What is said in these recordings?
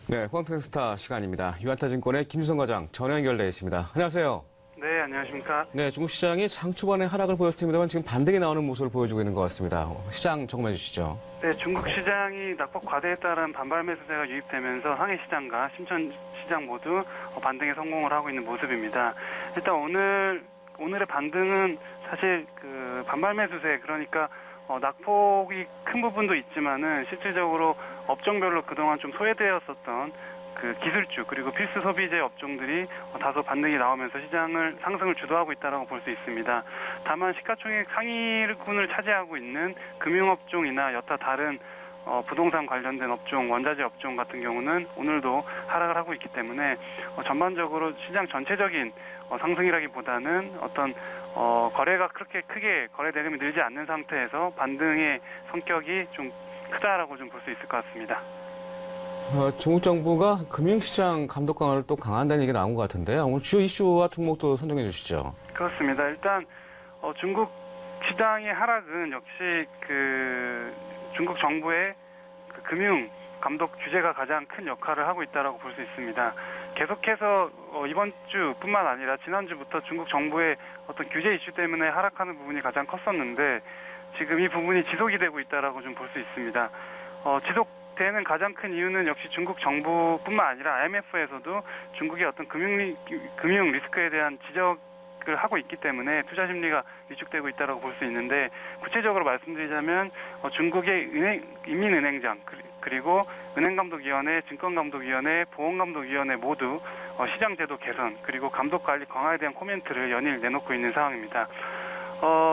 네, 꽝트스타 시간입니다. 유한타증권의 김수성 과장 전화 연결되어 있습니다. 안녕하세요. 네, 안녕하십니까. 네, 중국 시장이 장 초반에 하락을 보였습니다만 지금 반등이 나오는 모습을 보여주고 있는 것 같습니다. 시장 점검해 주시죠. 네, 중국 시장이 낙폭 과대에 따른 반발 매수세가 유입되면서 상해 시장과 심천 시장 모두 반등에 성공을 하고 있는 모습입니다. 일단 오늘의 반등은 사실 그 반발 매수세, 그러니까 낙폭이 큰 부분도 있지만은 실질적으로 업종별로 그동안 좀 소외되었었던 그 기술주 그리고 필수 소비재 업종들이 다소 반등이 나오면서 시장을 상승을 주도하고 있다고 볼 수 있습니다. 다만 시가총액 상위군을 차지하고 있는 금융업종이나 여타 다른 부동산 관련된 업종, 원자재 업종 같은 경우는 오늘도 하락을 하고 있기 때문에 전반적으로 시장 전체적인 상승이라기보다는 어떤 거래가 그렇게 크게 거래 대금이 늘지 않는 상태에서 반등의 성격이 좀 크다라고 좀 볼 수 있을 것 같습니다. 중국 정부가 금융시장 감독 강화를 또 강화한다는 얘기가 나온 것 같은데요. 오늘 주요 이슈와 종목도 선정해 주시죠. 그렇습니다. 일단 중국 시장의 하락은 역시 그 중국 정부의 그 금융 감독 규제가 가장 큰 역할을 하고 있다고 볼 수 있습니다. 계속해서 이번 주뿐만 아니라 지난주부터 중국 정부의 어떤 규제 이슈 때문에 하락하는 부분이 가장 컸었는데 지금 이 부분이 지속이 되고 있다고 좀 볼 수 있습니다. 지속되는 가장 큰 이유는 역시 중국 정부뿐만 아니라 IMF에서도 중국의 어떤 금융 리스크에 대한 지적을 하고 있기 때문에 투자 심리가 위축되고 있다고 볼 수 있는데, 구체적으로 말씀드리자면 중국의 인민은행장 그리고 은행감독위원회, 증권감독위원회, 보험감독위원회 모두 시장제도 개선 그리고 감독관리 강화에 대한 코멘트를 연일 내놓고 있는 상황입니다.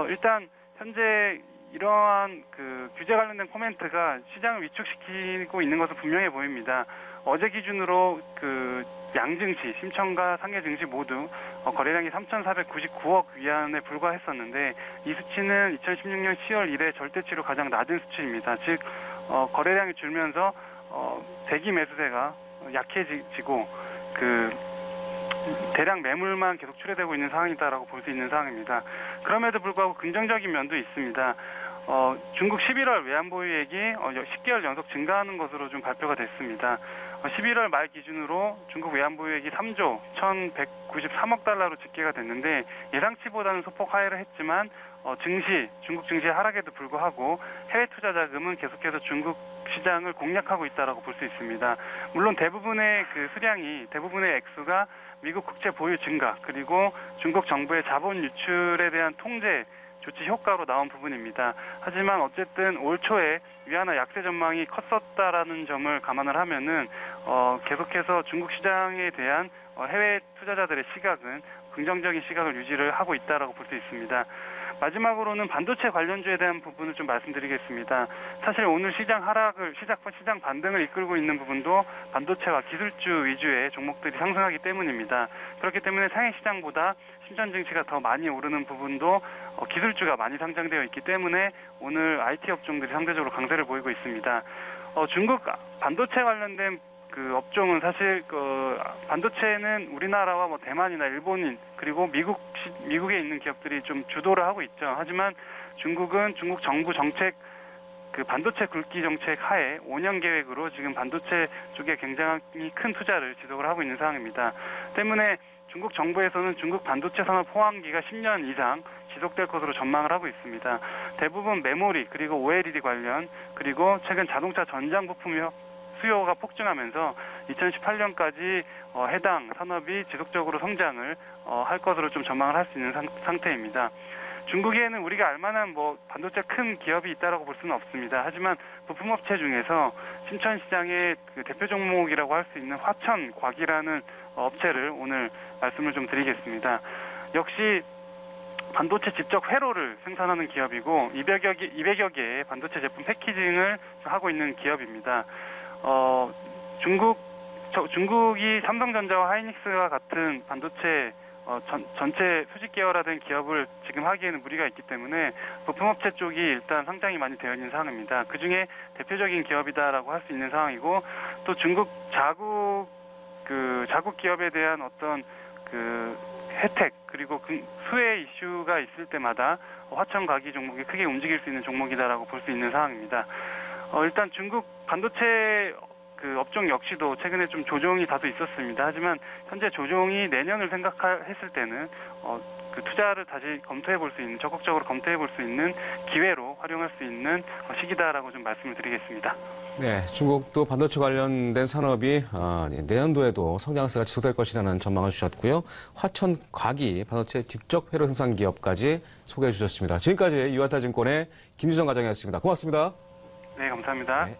일단 현재 이러한 그 규제 관련된 코멘트가 시장을 위축시키고 있는 것은 분명해 보입니다. 어제 기준으로 그 양증시, 심천과 상해 증시 모두 거래량이 3,499억 위안에 불과했었는데 이 수치는 2016년 10월 이래 절대치로 가장 낮은 수치입니다. 즉 거래량이 줄면서 대기 매수세가 약해지고 그 대량 매물만 계속 출회되고 있는 상황이다라고 볼 수 있는 상황입니다. 그럼에도 불구하고 긍정적인 면도 있습니다. 중국 11월 외환보유액이 10개월 연속 증가하는 것으로 좀 발표가 됐습니다. 11월 말 기준으로 중국 외환보유액이 3조 1,193억 달러로 집계가 됐는데 예상치보다는 소폭 하회를 했지만 중국 증시 하락에도 불구하고 해외 투자 자금은 계속해서 중국 시장을 공략하고 있다라고 볼 수 있습니다. 물론 대부분의 대부분의 액수가 미국 국채 보유 증가 그리고 중국 정부의 자본 유출에 대한 통제 조치 효과로 나온 부분입니다. 하지만 어쨌든 올 초에 위안화 약세 전망이 컸었다라는 점을 감안을 하면은 계속해서 중국 시장에 대한 해외 투자자들의 시각은 긍정적인 시각을 유지를 하고 있다라고 볼 수 있습니다. 마지막으로는 반도체 관련주에 대한 부분을 좀 말씀드리겠습니다. 사실 오늘 시장 반등을 이끌고 있는 부분도 반도체와 기술주 위주의 종목들이 상승하기 때문입니다. 그렇기 때문에 상해 시장보다 심전 증시가 더 많이 오르는 부분도 기술주가 많이 상장되어 있기 때문에 오늘 IT 업종들이 상대적으로 강세를 보이고 있습니다. 중국 반도체 관련된 그 업종은 사실 반도체는 우리나라와 대만이나 일본인 그리고 미국에 있는 기업들이 좀 주도를 하고 있죠. 하지만 중국은 중국 정부 정책 그 반도체 굵기 정책 하에 5년 계획으로 지금 반도체 쪽에 굉장히 큰 투자를 지속을 하고 있는 상황입니다. 때문에 중국 정부에서는 중국 반도체 산업 호황기가 10년 이상 지속될 것으로 전망을 하고 있습니다. 대부분 메모리 그리고 OLED 관련 그리고 최근 자동차 전장 부품 수요가 폭증하면서 2018년까지 해당 산업이 지속적으로 성장을 할 것으로 좀 전망을 할 수 있는 상태입니다. 중국에는 우리가 알만한 반도체 큰 기업이 있다라고 볼 수는 없습니다. 하지만 부품업체 중에서 심천시장의 그 대표 종목이라고 할 수 있는 화천곽이라는 업체를 오늘 말씀을 좀 드리겠습니다. 역시 반도체 직접 회로를 생산하는 기업이고 200여 개의 반도체 제품 패키징을 하고 있는 기업입니다. 중국이 삼성전자와 하이닉스와 같은 반도체 전체 수직 계열화된 기업을 지금 하기에는 무리가 있기 때문에 부품업체 쪽이 일단 상장이 많이 되어 있는 상황입니다. 그 중에 대표적인 기업이다라고 할 수 있는 상황이고, 또 중국 자국 기업에 대한 어떤 그 혜택 그리고 수혜 이슈가 있을 때마다 화천가기 종목이 크게 움직일 수 있는 종목이다라고 볼 수 있는 상황입니다. 일단 중국 반도체 그 업종 역시도 최근에 좀 조정이 다소 있었습니다. 하지만 현재 조정이 내년을 생각했을 때는 그 투자를 다시 검토해 볼 수 있는, 적극적으로 검토해 볼 수 있는 기회로 활용할 수 있는 시기다라고 좀 말씀을 드리겠습니다. 네, 중국도 반도체 관련된 산업이 내년도에도 성장세가 지속될 것이라는 전망을 주셨고요. 화천과기 반도체 직접 회로 생산 기업까지 소개해 주셨습니다. 지금까지 유한타증권의 김유정 과장이었습니다. 고맙습니다. 네, 감사합니다. 네.